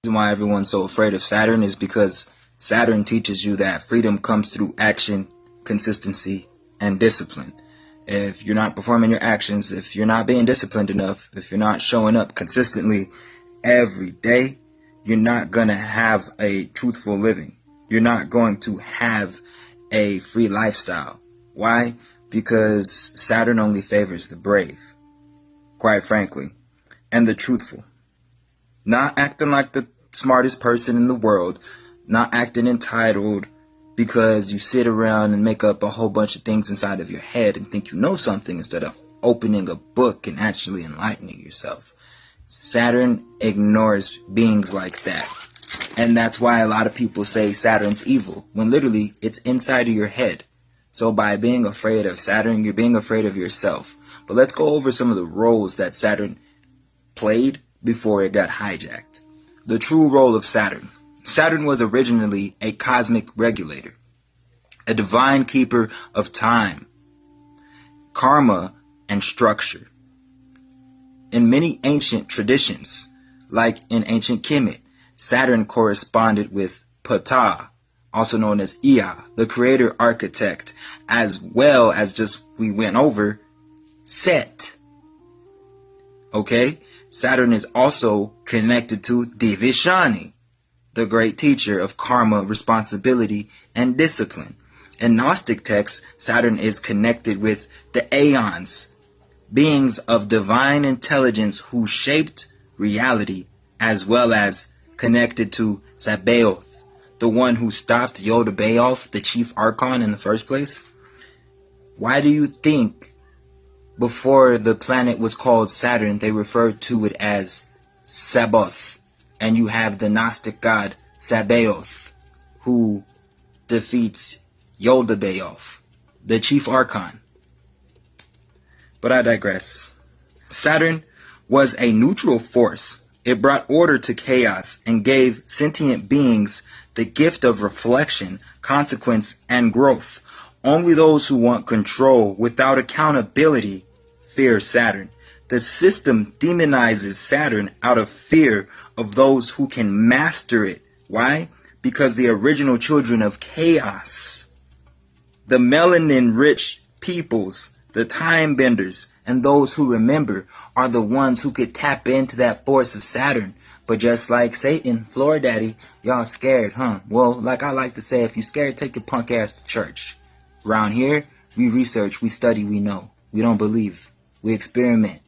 Reason why everyone's so afraid of Saturn is because Saturn teaches you that freedom comes through action, consistency, and discipline. If you're not performing your actions, if you're not being disciplined enough, if you're not showing up consistently every day, you're not going to have a truthful living. You're not going to have a free lifestyle. Why? Because Saturn only favors the brave, quite frankly, and the truthful. Not acting like the smartest person in the world, not acting entitled because you sit around and make up a whole bunch of things inside of your head and think you know something instead of opening a book and actually enlightening yourself. Saturn ignores beings like that. And that's why a lot of people say Saturn's evil, when literally it's inside of your head. So by being afraid of Saturn, you're being afraid of yourself. But let's go over some of the roles that Saturn played before it got hijacked. The true role of Saturn. Saturn was originally a cosmic regulator, a divine keeper of time, karma, and structure. In many ancient traditions, like in ancient Kemet, Saturn corresponded with Ptah, also known as Ea, the creator architect, as well as just we went over, Set. Okay? Saturn is also connected to Devishani, the great teacher of karma, responsibility, and discipline. In Gnostic texts, Saturn is connected with the Aeons, beings of divine intelligence who shaped reality, as well as connected to Sabaoth, the one who stopped Yod-Baoth, the chief archon, in the first place. Why do you think before the planet was called Saturn, they referred to it as Sabaoth? And you have the Gnostic god Sabaoth, who defeats Yod-Baoth, the chief archon. But I digress. Saturn was a neutral force. It brought order to chaos and gave sentient beings the gift of reflection, consequence, and growth. Only those who want control without accountability fear Saturn. The system demonizes Saturn out of fear of those who can master it. Why? Because the original children of chaos, the melanin-rich peoples, the time benders, and those who remember are the ones who could tap into that force of Saturn. But just like Satan, Floor Daddy, y'all scared, huh? Well, like I like to say, if you're scared, take your punk ass to church. Around here, we research, we study, we know. We don't believe. We experiment.